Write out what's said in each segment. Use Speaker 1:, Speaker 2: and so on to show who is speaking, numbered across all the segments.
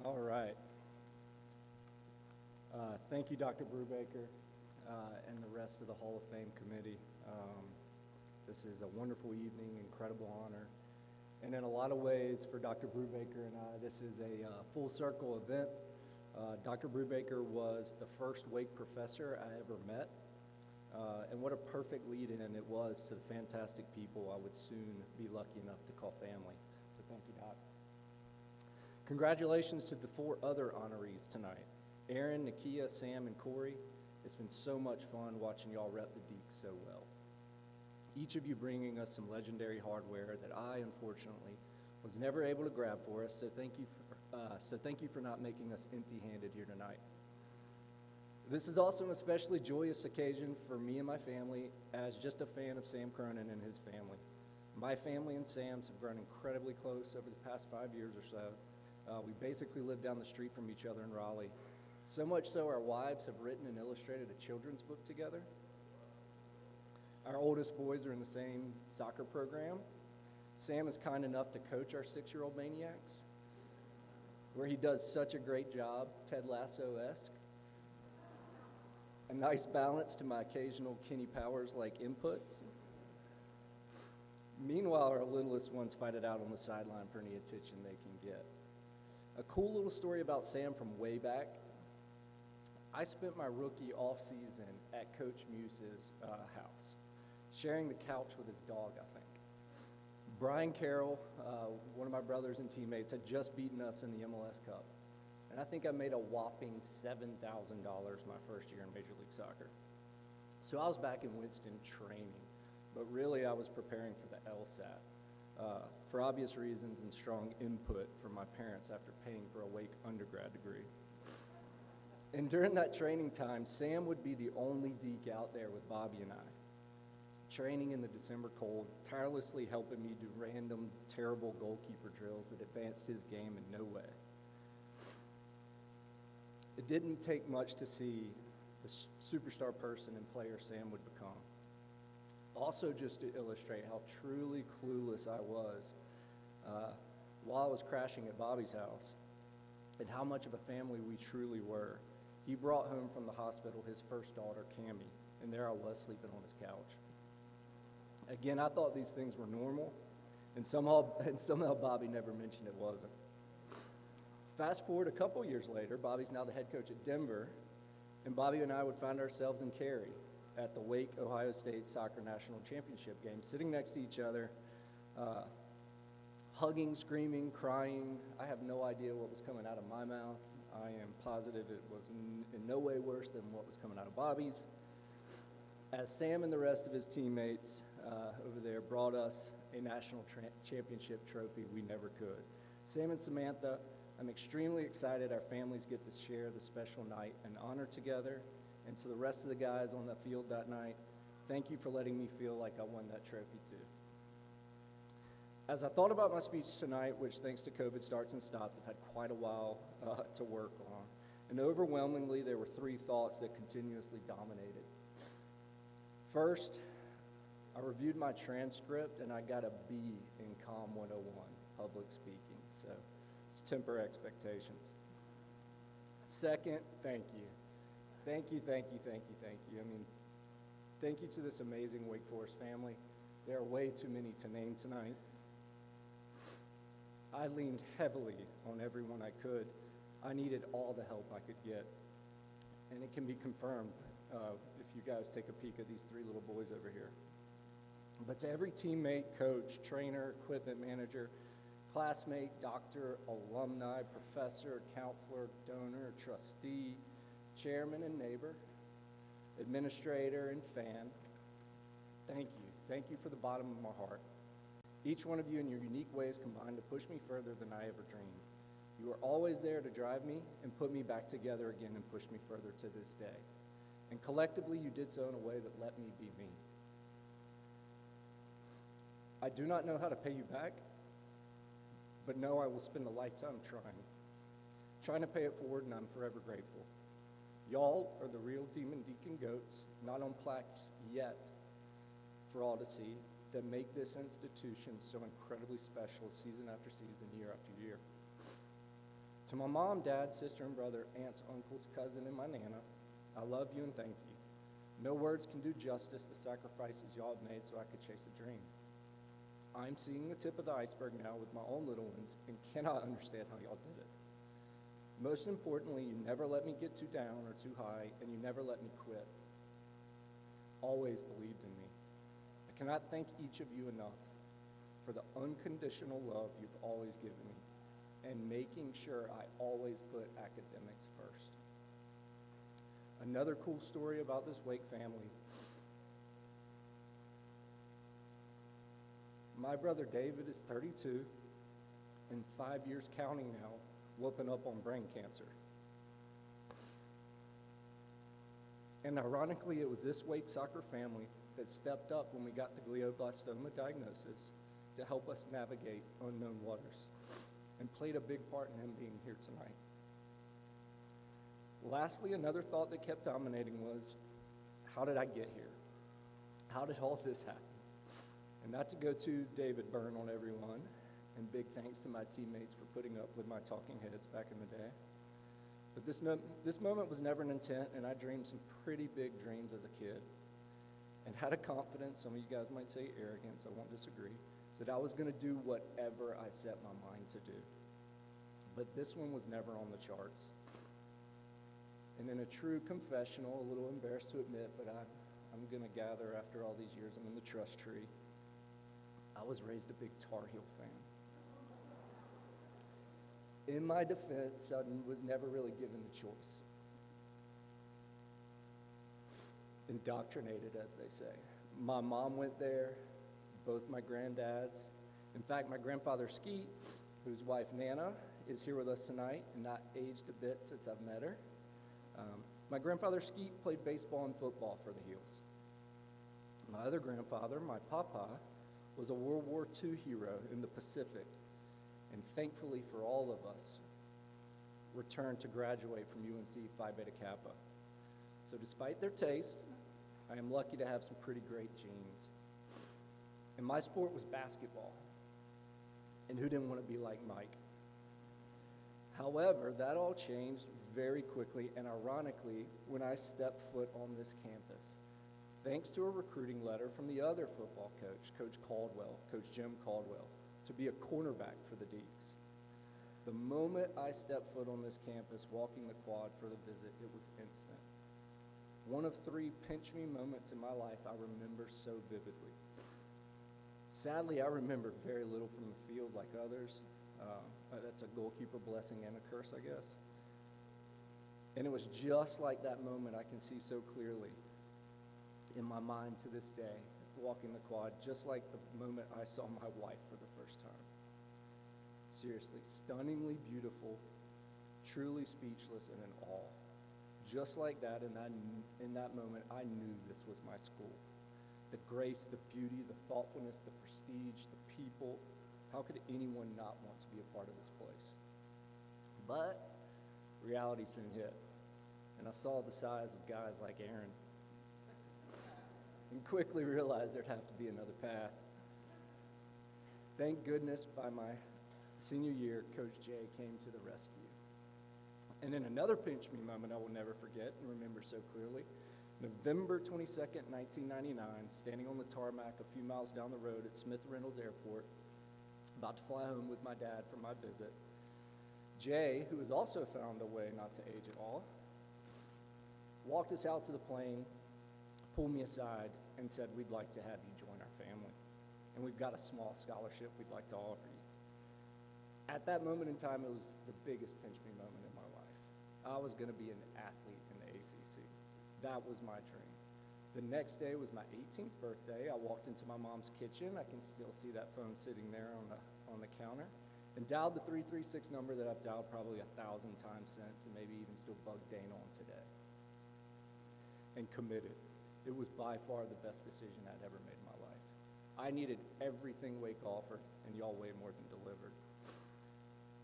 Speaker 1: All right. Thank you, Dr. Brubaker, and the rest of the Hall of Fame committee. This is a wonderful evening, incredible honor. And in a lot of ways, for Dr. Brubaker and I, this is a full circle event. Dr. Brubaker was the first Wake professor I ever met. And what a perfect lead-in it was to the fantastic people I would soon be lucky enough to call family. So thank you, Doc. Congratulations to the 4 other honorees tonight. Aaron, Nakia, Sam, and Corey. It's been so much fun watching y'all rep the Deeks so well. Each of you bringing us some legendary hardware that I, unfortunately, was never able to grab for us, so thank you for not making us empty-handed here tonight. This is also an especially joyous occasion for me and my family as just a fan of Sam Cronin and his family. My family and Sam's have grown incredibly close over the past 5 years or so. We basically live down the street from each other in Raleigh. So much so our wives have written and illustrated a children's book together. Our oldest boys are in the same soccer program. Sam is kind enough to coach our 6-year-old maniacs, where he does such a great job, Ted Lasso-esque. A nice balance to my occasional Kenny Powers-like inputs. Meanwhile, our littlest ones fight it out on the sideline for any attention they can get. A cool little story about Sam from way back. I spent my rookie off-season at Coach Muse's house, sharing the couch with his dog, I think. Brian Carroll, one of my brothers and teammates, had just beaten us in the MLS Cup. And I think I made a whopping $7,000 my first year in Major League Soccer. So I was back in Winston training, but really I was preparing for the LSAT for obvious reasons and strong input from my parents after paying for a Wake undergrad degree. And during that training time, Sam would be the only deke out there with Bobby and I, training in the December cold, tirelessly helping me do random, terrible goalkeeper drills that advanced his game in no way. It didn't take much to see the superstar person and player Sam would become. Also, just to illustrate how truly clueless I was while I was crashing at Bobby's house and how much of a family we truly were, he brought home from the hospital his first daughter, Cammie, and there I was sleeping on his couch. Again, I thought these things were normal, and somehow Bobby never mentioned it wasn't. Fast forward a couple years later, Bobby's now the head coach at Denver, and Bobby and I would find ourselves in Cary at the Wake Ohio State Soccer National Championship game, sitting next to each other, hugging, screaming, crying. I have no idea what was coming out of my mouth. I am positive it was in no way worse than what was coming out of Bobby's. As Sam and the rest of his teammates over there brought us a national championship trophy we never could. Sam and Samantha, I'm extremely excited our families get to share the special night and honor together. And to the rest of the guys on the field that night, thank you for letting me feel like I won that trophy too. As I thought about my speech tonight, which thanks to COVID starts and stops, I've had quite a while to work on. And overwhelmingly, there were 3 thoughts that continuously dominated. First, I reviewed my transcript and I got a B in COM 101, public speaking, so let's temper expectations. Second, thank you. Thank you. I mean, thank you to this amazing Wake Forest family. There are way too many to name tonight. I leaned heavily on everyone I could. I needed all the help I could get. And it can be confirmed if you guys take a peek at these 3 little boys over here. But to every teammate, coach, trainer, equipment manager, classmate, doctor, alumni, professor, counselor, donor, trustee, chairman and neighbor, administrator and fan, thank you. Thank you for the bottom of my heart. Each one of you in your unique ways combined to push me further than I ever dreamed. You were always there to drive me and put me back together again and push me further to this day. And collectively, you did so in a way that let me be me. I do not know how to pay you back, but know I will spend a lifetime trying to pay it forward, and I'm forever grateful. Y'all are the real Demon Deacon goats, not on plaques yet for all to see, that make this institution so incredibly special season after season, year after year. To my mom, dad, sister, and brother, aunts, uncles, cousin, and my Nana, I love you and thank you. No words can do justice to the sacrifices y'all have made so I could chase a dream. I'm seeing the tip of the iceberg now with my own little ones and cannot understand how y'all did it. Most importantly, you never let me get too down or too high, and you never let me quit. Always believed in me. I cannot thank each of you enough for the unconditional love you've always given me and making sure I always put academics first. Another cool story about this Wake family. My brother David is 32 and 5 years counting now, whooping up on brain cancer. And ironically, it was this Wake soccer family that stepped up when we got the glioblastoma diagnosis to help us navigate unknown waters and played a big part in him being here tonight. Lastly, another thought that kept dominating was, how did I get here? How did all this happen? And not to go too David Byrne on everyone, and big thanks to my teammates for putting up with my talking heads back in the day. But this moment was never an intent, and I dreamed some pretty big dreams as a kid, and had a confidence, some of you guys might say arrogance, I won't disagree, that I was going to do whatever I set my mind to do. But this one was never on the charts. And in a true confessional, a little embarrassed to admit, but I'm going to gather after all these years, I'm in the trust tree. I was raised a big Tar Heel fan. In my defense, I was never really given the choice. Indoctrinated, as they say. My mom went there, both my granddads. In fact, my grandfather Skeet, whose wife Nana is here with us tonight, and not aged a bit since I've met her. My grandfather Skeet played baseball and football for the Heels. My other grandfather, my papa, was a World War II hero in the Pacific, and thankfully for all of us, returned to graduate from UNC Phi Beta Kappa. So despite their taste, I am lucky to have some pretty great genes. And my sport was basketball. And who didn't want to be like Mike? However, that all changed very quickly and ironically when I stepped foot on this campus. Thanks to a recruiting letter from the other football coach, Coach Jim Caldwell, to be a cornerback for the Deacs. The moment I stepped foot on this campus, walking the quad for the visit, it was instant. One of 3 pinch-me moments in my life I remember so vividly. Sadly, I remember very little from the field like others. That's a goalkeeper blessing and a curse, I guess. And it was just like that moment I can see so clearly in my mind to this day, walking the quad, just like the moment I saw my wife for the first time. Seriously, stunningly beautiful, truly speechless and in awe. Just like that, in that moment, I knew this was my school. The grace, the beauty, the thoughtfulness, the prestige, the people. How could anyone not want to be a part of this place? But reality soon hit, and I saw the size of guys like Aaron and quickly realized there'd have to be another path. Thank goodness by my senior year, Coach Jay came to the rescue. And in another pinch-me moment I will never forget and remember so clearly, November 22nd, 1999, standing on the tarmac a few miles down the road at Smith Reynolds Airport, about to fly home with my dad for my visit, Jay, who has also found a way not to age at all, walked us out to the plane, pulled me aside, and said, "We'd like to have you join our family, and we've got a small scholarship we'd like to offer you." At that moment in time, it was the biggest pinch-me moment in my life. I was going to be an athlete in the ACC. That was my dream. The next day was my 18th birthday. I walked into my mom's kitchen. I can still see that phone sitting there on the counter, and dialed the 336 number that I've dialed probably 1,000 times since, and maybe even still bug Dana on today, and committed. It was by far the best decision I'd ever made in my life. I needed everything Wake offered, and y'all way more than delivered.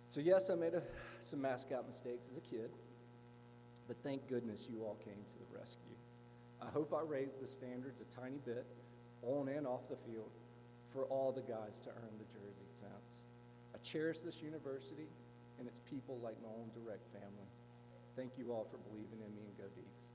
Speaker 1: So yes, I made some mascot mistakes as a kid, but thank goodness you all came to the rescue. I hope I raised the standards a tiny bit, on and off the field, for all the guys to earn the jersey since. I cherish this university and it's people like my own direct family. Thank you all for believing in me, and go Deacs.